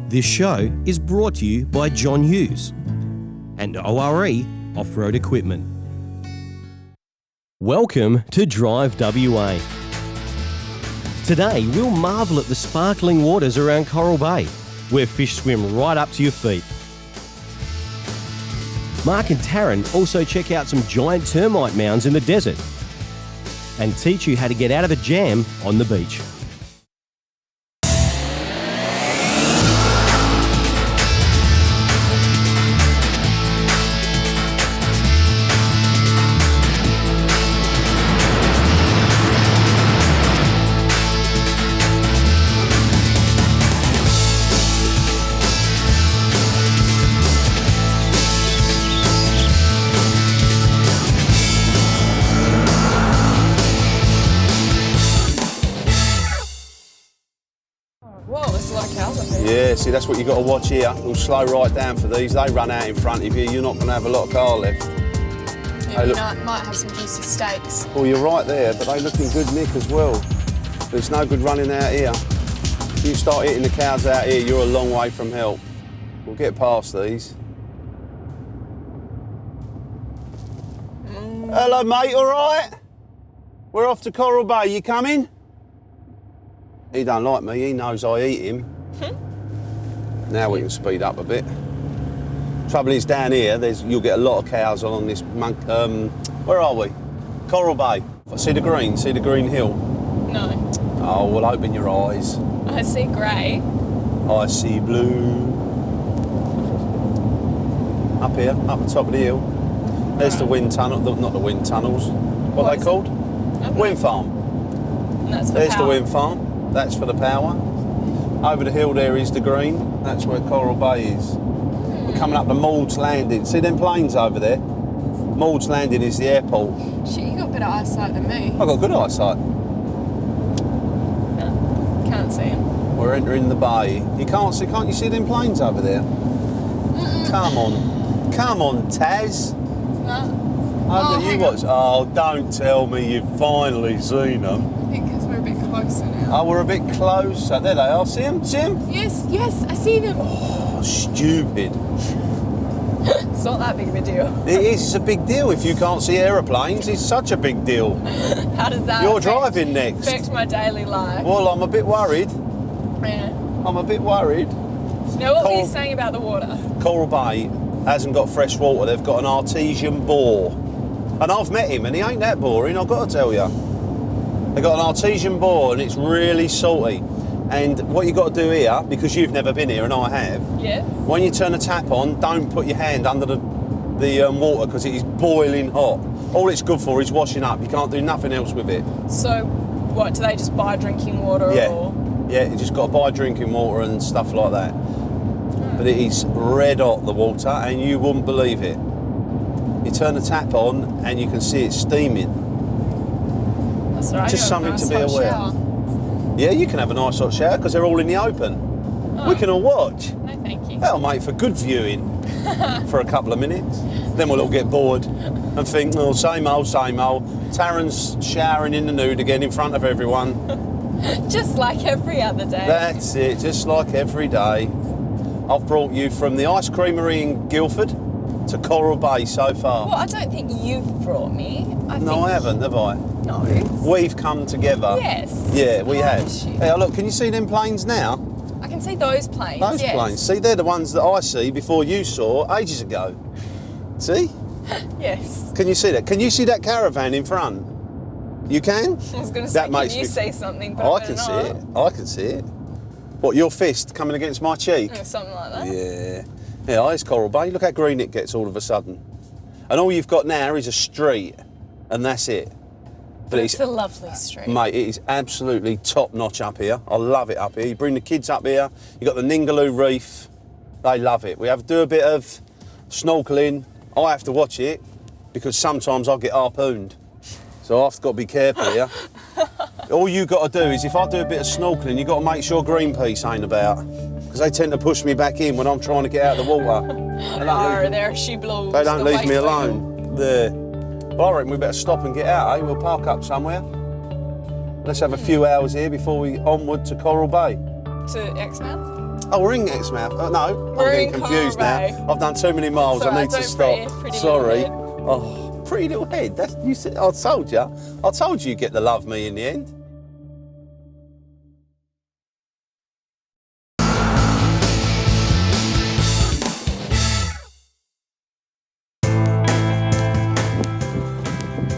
This show is brought to you by John Hughes and ORE Off-Road Equipment. Welcome to DriveWA. Today we'll marvel at the sparkling waters around Coral Bay, where fish swim right up to your feet. Mark and Taryn also check out some giant termite mounds in the desert and teach you how to get out of a jam on the beach. Yeah, see, that's what you've got to watch here. We'll slow right down for these. They run out in front of you. You're not going to have a lot of car left. Yeah, you might have some juicy steaks. Well, you're right there, but they look in good nick as well. There's no good running out here. If you start hitting the cows out here, you're a long way from help. We'll get past these. Hello, mate, all right? We're off to Coral Bay. You coming? He don't like me. He knows I eat him. Now we can speed up a bit. Trouble is, down here, you'll get a lot of cows on this. Where are we? Coral Bay. See the green? See the green hill? No. Oh, well, open your eyes. I see grey. I see blue. Up here, up the top of the hill. There's the wind tunnel. Not the wind tunnels. What are they called? Okay. Wind farm. And that's for There's power. the wind farm. That's for the power. Over the hill there is the green. That's where Coral Bay is. We're coming up to Maud's Landing. See them planes over there? Maud's Landing is the airport. Shit, you got better eyesight than me. I've got good eyesight. Can't see him. We're entering the bay. Can't you see them planes over there? Come on, Taz. No. You watch. Oh, don't tell me you've finally seen them. Because we're a bit closer now. Oh, we're a bit closer. There they are. See them? See them? Yes, I see them. Oh, stupid. It's not that big of a deal. It is. It's a big deal. If you can't see aeroplanes, it's such a big deal. How does that You're driving next. affect my daily life? Well, I'm a bit worried. Yeah. I'm a bit worried. You know what were you saying about the water? Coral Bay hasn't got fresh water. They've got an artesian bore. And I've met him, and he ain't that boring, I've got to tell you. They've got an artesian bore, and it's really salty. And what you've got to do here, because you've never been here and I have, Yeah. when you turn the tap on, don't put your hand under the water because it is boiling hot. All it's good for is washing up. You can't do nothing else with it. So, what, do they just buy drinking water Yeah. or? Yeah, you just got to buy drinking water and stuff like that. But it is red hot, the water, and you wouldn't believe it. You turn the tap on and you can see it steaming. That's all right. Just you have a something to nice be hot aware. shower. Yeah, you can have a nice hot shower because they're all in the open. Oh. We can all watch. No, thank you. That'll make for good viewing for a couple of minutes. Then we'll all get bored and think, oh, same old, same old. Taryn's showering in the nude again in front of everyone. Just like every other day. That's it, just like every day. I've brought you from the ice creamery in Guildford to Coral Bay so far. Well, I don't think you've brought me. No, I haven't, have I? No. We've come together. Yes. Yeah, we have. Partnership. Hey, look, can you see them planes now? I can see those planes. Those yes. planes. See, they're the ones that I see before you saw ages ago. See? Yes. Can you see that? Can you see that caravan in front? You can? I was going to say, can you see something? But I can see it. I can see it. What, your fist coming against my cheek? Something like that. Yeah. Yeah, it's Coral Bay. Look how green it gets all of a sudden. And all you've got now is a street, and that's it. But It's a lovely street. Mate, it is absolutely top notch up here. I love it up here. You bring the kids up here, you got the Ningaloo Reef. They love it. We have to do a bit of snorkeling. I have to watch it because sometimes I'll get harpooned. So I've got to be careful here. All you got to do is, if I do a bit of snorkeling, you've got to make sure Greenpeace ain't about. Because they tend to push me back in when I'm trying to get out of the water. There she blows. They don't leave me alone. There. Well, I reckon we better stop and get out, eh? We'll park up somewhere. Let's have a few hours here before we onward to Coral Bay. To Exmouth? Oh, we're in Exmouth. No, We're I'm in getting confused Carnarvon. now. I've done too many miles. It's all I right, need to don't stop. fret, pretty Sorry. little Oh, pretty little head. That's you said. I told you. I told you you'd get to love me in the end.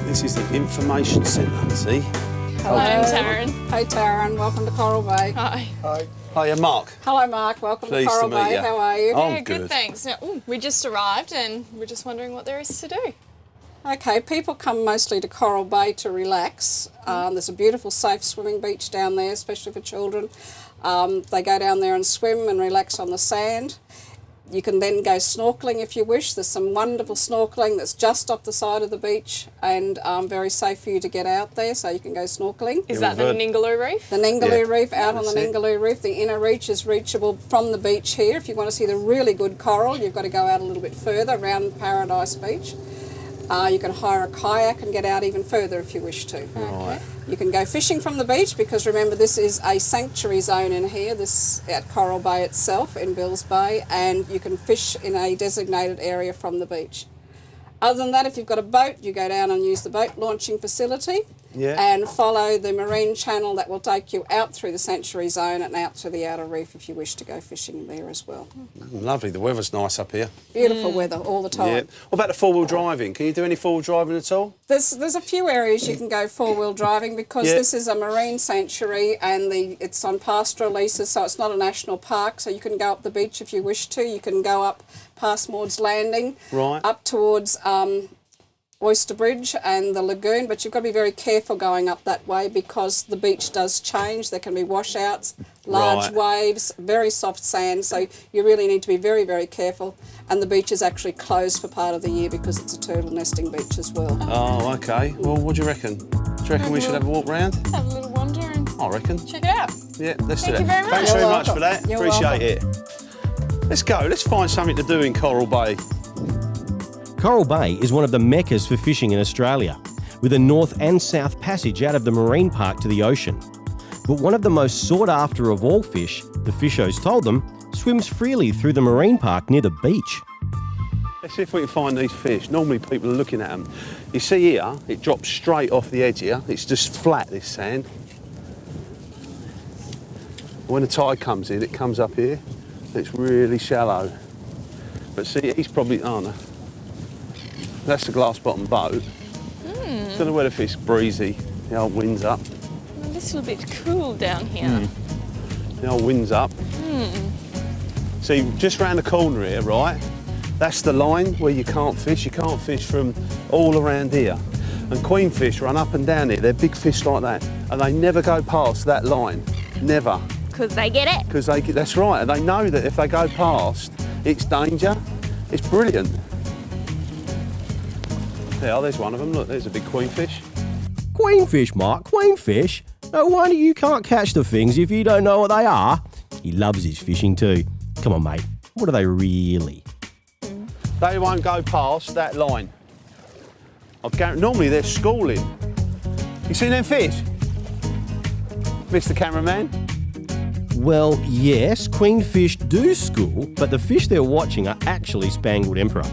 This is the information centre. See. Hello, I'm Taryn. Hey Taryn, welcome to Coral Bay. Hi. Hiya, Mark. Hello Mark, welcome Pleased to Coral to meet Bay. you. How are you? Oh, Yeah, good. good, thanks. Now, we just arrived and we're just wondering what there is to do. Okay, people come mostly to Coral Bay to relax. There's a beautiful safe swimming beach down there, especially for children. They go down there and swim and relax on the sand. You can then go snorkelling if you wish. There's some wonderful snorkelling that's just off the side of the beach and very safe for you to get out there, so you can go snorkelling. Is that the Ningaloo Reef? The Ningaloo Yeah, Reef, out on the that's it. Ningaloo Reef. The inner reach is reachable from the beach here. If you want to see the really good coral, you've got to go out a little bit further around Paradise Beach. You can hire a kayak and get out even further if you wish to. Okay. You can go fishing from the beach because remember this is a sanctuary zone in here, this at Coral Bay itself in Bills Bay, and you can fish in a designated area from the beach. Other than that, if you've got a boat, you go down and use the boat launching facility and follow the marine channel that will take you out through the sanctuary zone and out to the outer reef if you wish to go fishing there as well. Lovely. The weather's nice up here. Beautiful weather all the time. Yeah. What about the four-wheel driving? Can you do any four-wheel driving at all? There's a few areas you can go four-wheel driving because this is a marine sanctuary and it's on pastoral leases, so it's not a national park, so you can go up the beach if you wish to. You can go up past Maud's Landing, Right. up towards Oyster Bridge and the lagoon, but you've got to be very careful going up that way because the beach does change. There can be washouts, large Right. waves, very soft sand, so you really need to be very, very careful. And the beach is actually closed for part of the year because it's a turtle nesting beach as well. Oh, okay. Well, what do you reckon? Do you reckon we should have a walk round? Have a little wander and I reckon. check it out. Yeah, let's Thank do you that. very much. Thanks You're very much welcome. for that. You're Appreciate it. Let's go. Let's find something to do in Coral Bay. Coral Bay is one of the meccas for fishing in Australia, with a north and south passage out of the marine park to the ocean. But one of the most sought after of all fish, the fishers told them, swims freely through the marine park near the beach. Let's see if we can find these fish. Normally people are looking at them. You see here, it drops straight off the edge here. It's just flat, this sand. When the tide comes in, it comes up here. It's really shallow. But see, he's probably, oh no. That's the glass bottom boat. Don't know where the fish breezy. The old wind's up. A little bit cool down here. The old wind's up. See, just round the corner here, right? That's the line where you can't fish. You can't fish from all around here. And queenfish run up and down here. They're big fish like that. And they never go past that line. Never. Because they get it. Because that's right. And they know that if they go past, it's danger. It's brilliant. There, there's one of them. Look, there's a big queenfish. Queenfish, Mark, queenfish? No wonder you can't catch the things if you don't know what they are. He loves his fishing too. Come on, mate. What are they really? They won't go past that line. Normally they're schooling. You seen them fish? Mr. Cameraman? Well, yes, queenfish do school, but the fish they're watching are actually spangled emperor.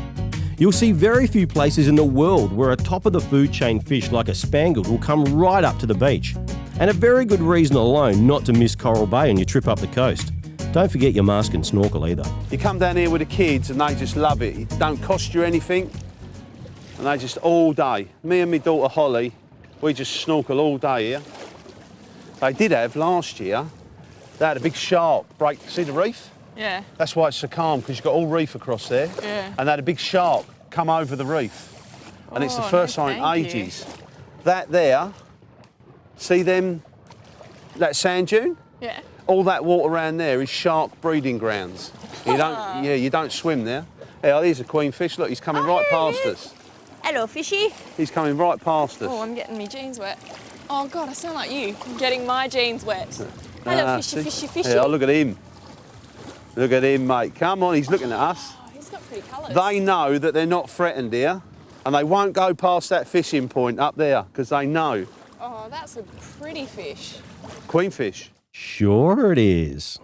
You'll see very few places in the world where a top of the food chain fish like a spangled will come right up to the beach. And a very good reason alone not to miss Coral Bay on your trip up the coast. Don't forget your mask and snorkel either. You come down here with the kids and they just love it. It don't cost you anything. And they just all day. Me and my daughter Holly, we just snorkel all day here. They did have last year, they had a big shark break. See the reef? Yeah. That's why it's so calm, because you've got all reef across there. Yeah. And they had a big shark come over the reef. And it's the Oh, first no, time in thank you. ages. That there, see them, that sand dune? Yeah. All that water around there is shark breeding grounds. You don't swim there. Yeah, here's a queenfish. Look, he's coming right past us. Hello, fishy. He's coming right past us. Oh, I'm getting my jeans wet. Oh, God, I sound like you. I'm getting my jeans wet. Hello, fishy, see? fishy, fishy. Yeah, look at him. Look at him, mate. Come on, he's looking at us. Oh, he's got pretty colours. They know that they're not threatened here, and they won't go past that fishing point up there, because they know. Oh, that's a pretty fish. Queenfish. Sure it is.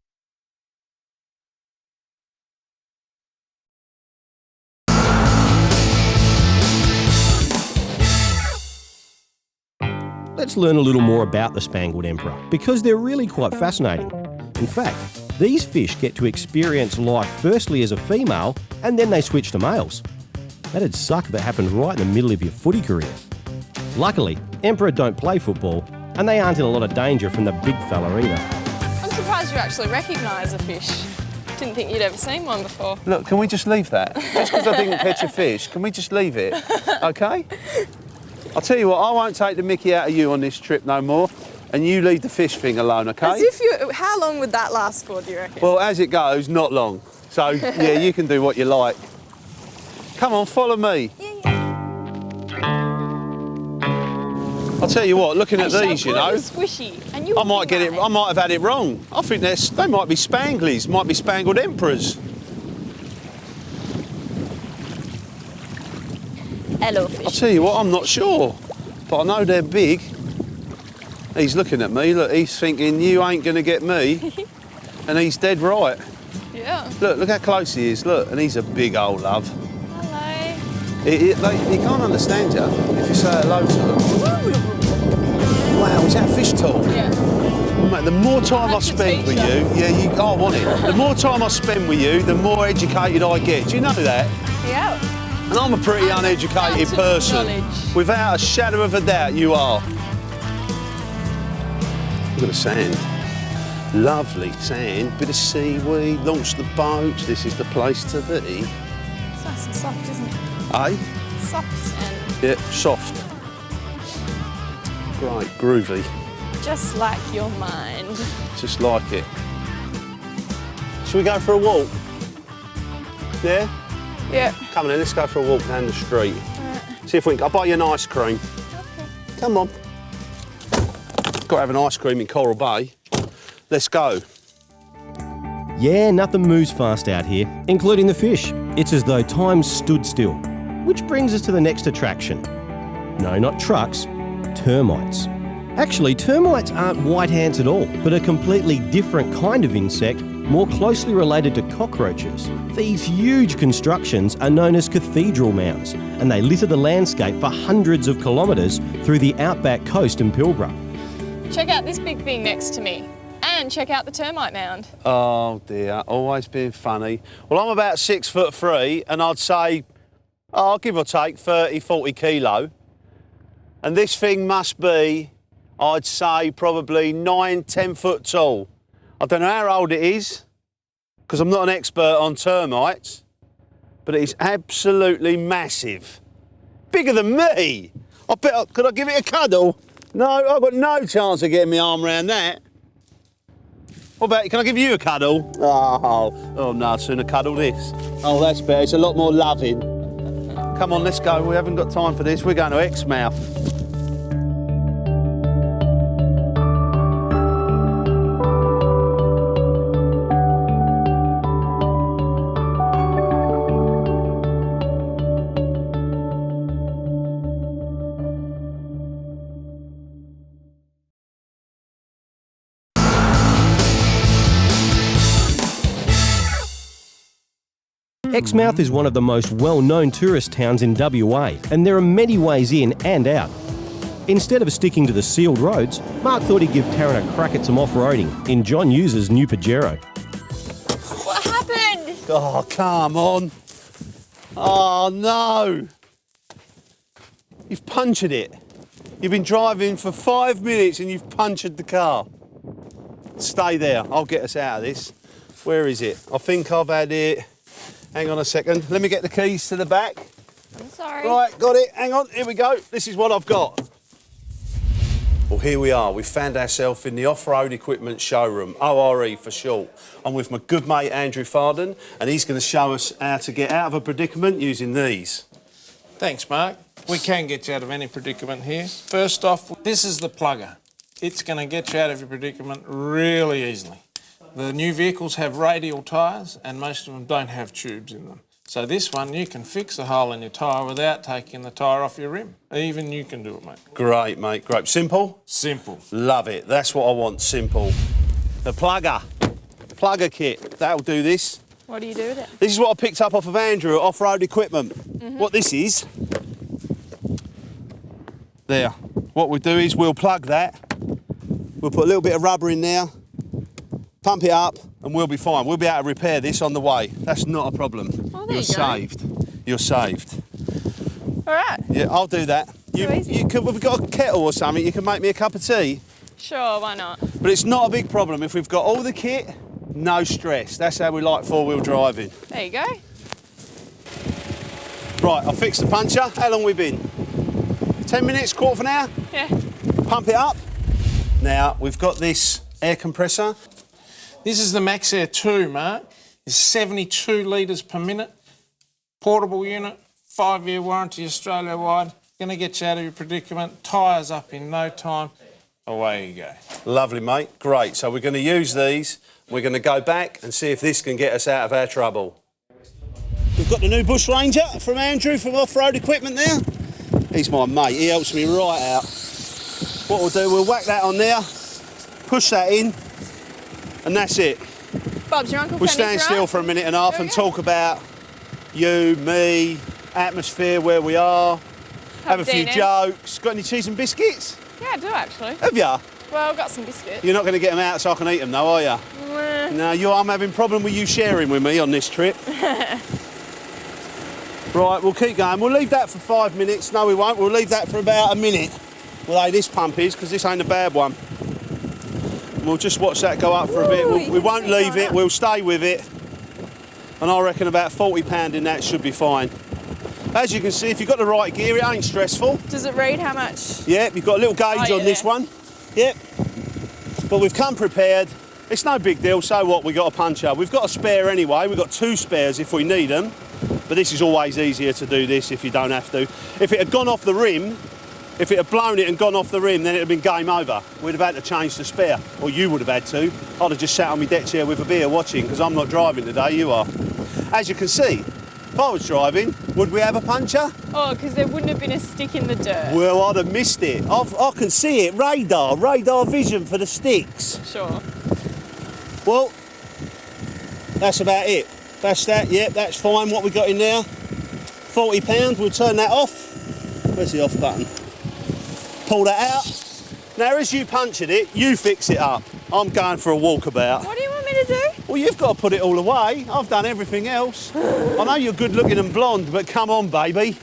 let's learn a little more about the Spangled Emperor, because they're really quite fascinating. In fact, these fish get to experience life firstly as a female, and then they switch to males. That'd suck if it happened right in the middle of your footy career. Luckily, Emperor don't play football, and they aren't in a lot of danger from the big fella either. I'm surprised you actually recognise a fish. Didn't think you'd ever seen one before. Look, can we just leave that? Just because I didn't catch a fish, can we just leave it? Okay? I'll tell you what, I won't take the mickey out of you on this trip no more, and you leave the fish thing alone, okay? As if you... How long would that last for, do you reckon? Well, as it goes, not long. So, yeah, you can do what you like. Come on, follow me. I'll tell you what, looking at these, you know, squishy, and you I might get it. I might have had it wrong. I think they might be Spanglies, might be Spangled Emperors. Hello, fish. I'll tell you what, I'm not sure, but I know they're big. He's looking at me. Look, he's thinking you ain't gonna get me, and he's dead right. Yeah. Look how close he is. Look, and he's a big old love. Hello. He can't understand you if you say hello to him. Wow, is that fish tall? Yeah. Mate, the more time I spend with you, I want it. The more time I spend with you, the more educated I get. Do you know that? Yeah. And I'm a pretty uneducated person. Without a shadow of a doubt, you are. Look at the sand. Lovely sand, bit of seaweed, launch the boats. This is the place to be. It's nice and soft, isn't it? Eh? Soft sand. Yeah, soft. Great, groovy. Just like your mind. Just like it. Shall we go for a walk? Yeah? Yeah. Come on then, let's go for a walk down the street. See if we can... I'll buy you an ice cream. Okay. Come on. Got to have an ice cream in Coral Bay. Let's go. Yeah, nothing moves fast out here, including the fish. It's as though time stood still. Which brings us to the next attraction. No, not trucks, termites. Actually, termites aren't white ants at all, but a completely different kind of insect, more closely related to cockroaches. These huge constructions are known as cathedral mounds, and they litter the landscape for hundreds of kilometres through the outback coast in Pilbara. Check out this big thing next to me. And check out the termite mound. Oh dear, always being funny. Well, I'm about 6'3", and I'd say, give or take 30, 40 kilo. And this thing must be, I'd say, probably 9, 10 foot tall. I don't know how old it is, because I'm not an expert on termites, but it is absolutely massive. Bigger than me. Could I give it a cuddle? No, I've got no chance of getting my arm around that. What about, can I give you a cuddle? Oh no, I'd sooner cuddle this. Oh, that's better, it's a lot more loving. Come on, let's go, we haven't got time for this, we're going to Exmouth. Exmouth is one of the most well-known tourist towns in WA, and there are many ways in and out. Instead of sticking to the sealed roads, Mark thought he'd give Taryn a crack at some off-roading in John Hughes's new Pajero. What happened? Oh, come on. Oh, no. You've punctured it. You've been driving for 5 minutes and you've punctured the car. Stay there. I'll get us out of this. Where is it? I think I've had it. Hang on a second. Let me get the keys to the back. I'm sorry. Right, got it. Hang on. Here we go. This is what I've got. Well, here we are. We've found ourselves in the off-road equipment showroom, ORE for short. I'm with my good mate Andrew Farden, and he's going to show us how to get out of a predicament using these. Thanks, Mark. We can get you out of any predicament here. First off, this is the plugger. It's going to get you out of your predicament really easily. The new vehicles have radial tyres and most of them don't have tubes in them. So this one, you can fix a hole in your tyre without taking the tyre off your rim. Even you can do it, mate. Great, mate, great. Simple? Simple. Love it. That's what I want, simple. The plugger kit, that'll do this. What do you do with it? This is what I picked up off of Andrew at Off-Road Equipment. What this is, there, what we'll do is we'll plug that. We'll put a little bit of rubber in there, pump it up, and we'll be fine. We'll be able to repair this on the way. That's not a problem. Oh, there You're you go. saved. You're saved. All right. Yeah, I'll do that. easy. We've got a kettle or something. You can make me a cup of tea. Sure, why not? But it's not a big problem. If we've got all the kit, no stress. That's how we like four-wheel driving. There you go. Right, I'll fix the puncture. How long we been? 10 minutes, quarter of an hour? Yeah. Pump it up. Now, we've got this air compressor. This is the Max Air 2, Mark. It's 72 litres per minute. Portable unit, 5-year warranty Australia-wide. Gonna get you out of your predicament. Tyres up in no time. Away you go. Lovely, mate. Great. So we're going to use these. We're going to go back and see if this can get us out of our trouble. We've got the new Bush Ranger from Andrew from Off-Road Equipment there. He's my mate. He helps me right out. What we'll do, we'll whack that on there, push that in, and that's it. Bob's your uncle. We stand still for a minute and a half and talk about you, me, atmosphere, where we are, have a few jokes. Got any cheese and biscuits? Yeah, I do actually. Have ya? Well, I've got some biscuits. You're not going to get them out so I can eat them though, are you? No, I'm having a problem with you sharing with me on this trip. Right, we'll keep going. We'll leave that for 5 minutes. No, we won't. We'll leave that for about a minute. Well, this pump is, because this ain't a bad one. We'll just watch that go up for a bit. We won't leave it. We'll stay with it. And I reckon about £40 in that should be fine. As you can see, if you've got the right gear, it ain't stressful. Does it read how much? Yep, you've got a little gauge on this one. Yep. But we've come prepared. It's no big deal, so what, we got a puncture. We've got a spare anyway, we've got 2 spares if we need them. But this is always easier to do this if you don't have to. If it had gone off the rim, if it had blown it and gone off the rim, then it would have been game over. We'd have had to change the spare, or you would have had to. I'd have just sat on my deck chair with a beer watching, because I'm not driving today, you are. As you can see, if I was driving, would we have a puncture? Oh, because there wouldn't have been a stick in the dirt. Well, I'd have missed it. I can see it. Radar vision for the sticks. Sure. Well, that's about it. That's that. Yep, that's fine. What we got in there? £40. We'll turn that off. Where's the off button? Pull that out. Now, as you punctured it, you fix it up. I'm going for a walkabout. What do you want me to do? Well, you've got to put it all away. I've done everything else. I know you're good looking and blonde, but come on, baby.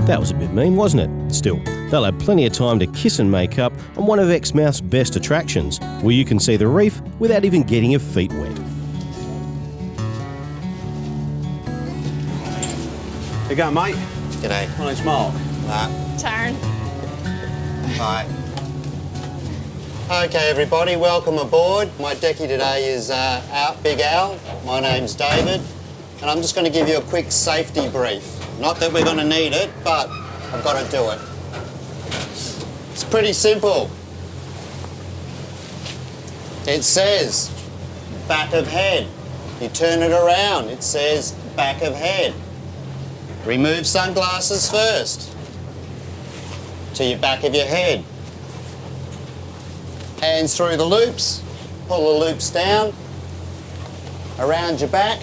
That was a bit mean, wasn't it? Still, they'll have plenty of time to kiss and make up on one of Exmouth's best attractions, where you can see the reef without even getting your feet wet. There you go, mate. G'day. My name's Mark. Taryn. Hi. Okay, everybody, welcome aboard. My decky today is Big Al. My name's David, and I'm just going to give you a quick safety brief. Not that we're going to need it, but I've got to do it. It's pretty simple. It says back of head. You turn it around, it says back of head. Remove sunglasses first to your back of your head. Hands through the loops, pull the loops down, around your back,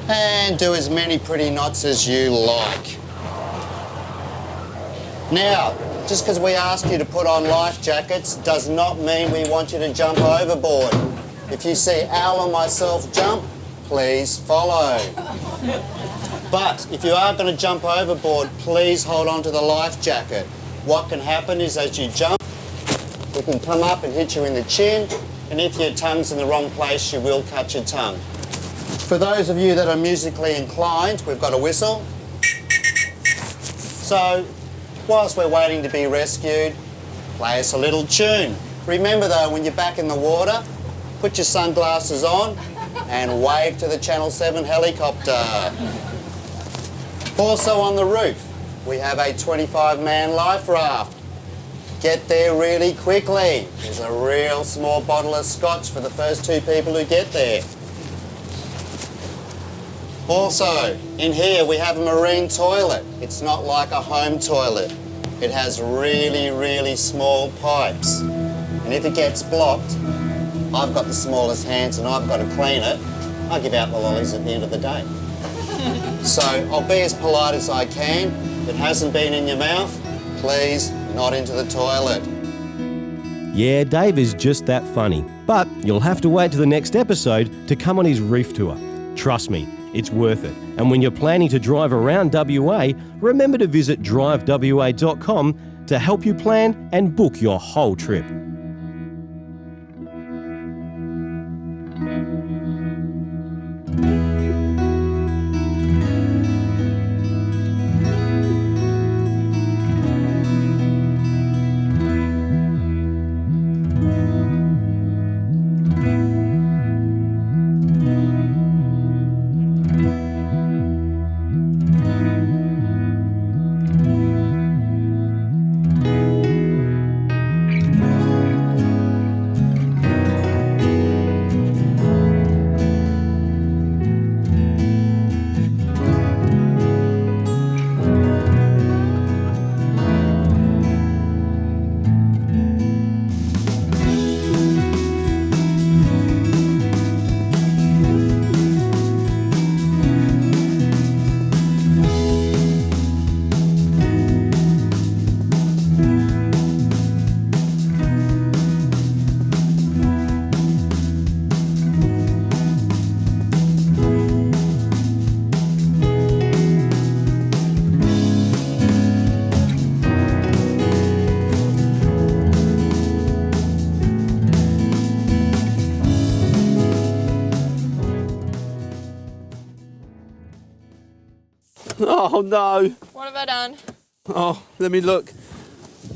and do as many pretty knots as you like. Now, just because we ask you to put on life jackets does not mean we want you to jump overboard. If you see Al or myself jump, please follow. But if you are going to jump overboard, please hold on to the life jacket. What can happen is as you jump, it can come up and hit you in the chin, and if your tongue's in the wrong place, you will cut your tongue. For those of you that are musically inclined, we've got a whistle. So, whilst we're waiting to be rescued, play us a little tune. Remember though, when you're back in the water, put your sunglasses on and wave to the Channel 7 helicopter. Also on the roof, we have a 25-man life raft. Get there really quickly. There's a real small bottle of scotch for the first 2 people who get there. Also, in here we have a marine toilet. It's not like a home toilet. It has really, really small pipes. And if it gets blocked, I've got the smallest hands and I've got to clean it. I give out the lollies at the end of the day. So I'll be as polite as I can. If it hasn't been in your mouth, please, not into the toilet. Yeah, Dave is just that funny. But you'll have to wait to the next episode to come on his reef tour. Trust me, it's worth it. And when you're planning to drive around WA, remember to visit DriveWA.com to help you plan and book your whole trip. Oh no. What have I done? Oh, let me look.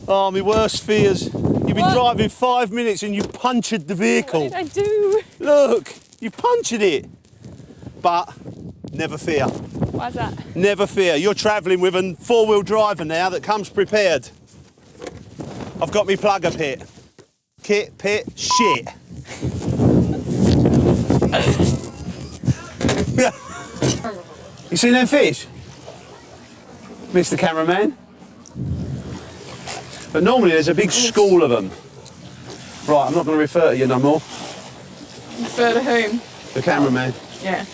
Oh, my worst fears. You've been What? driving 5 minutes and you've punctured the vehicle. What did I do? Look, you punctured it. But never fear. Why's that? Never fear. You're travelling with a four-wheel driver now that comes prepared. I've got me plugger pit. Kit, pit, shit. You seen them fish? Mr. Cameraman? But normally there's a big school of them. Right, I'm not going to refer to you no more. Refer to whom? The cameraman. Yeah.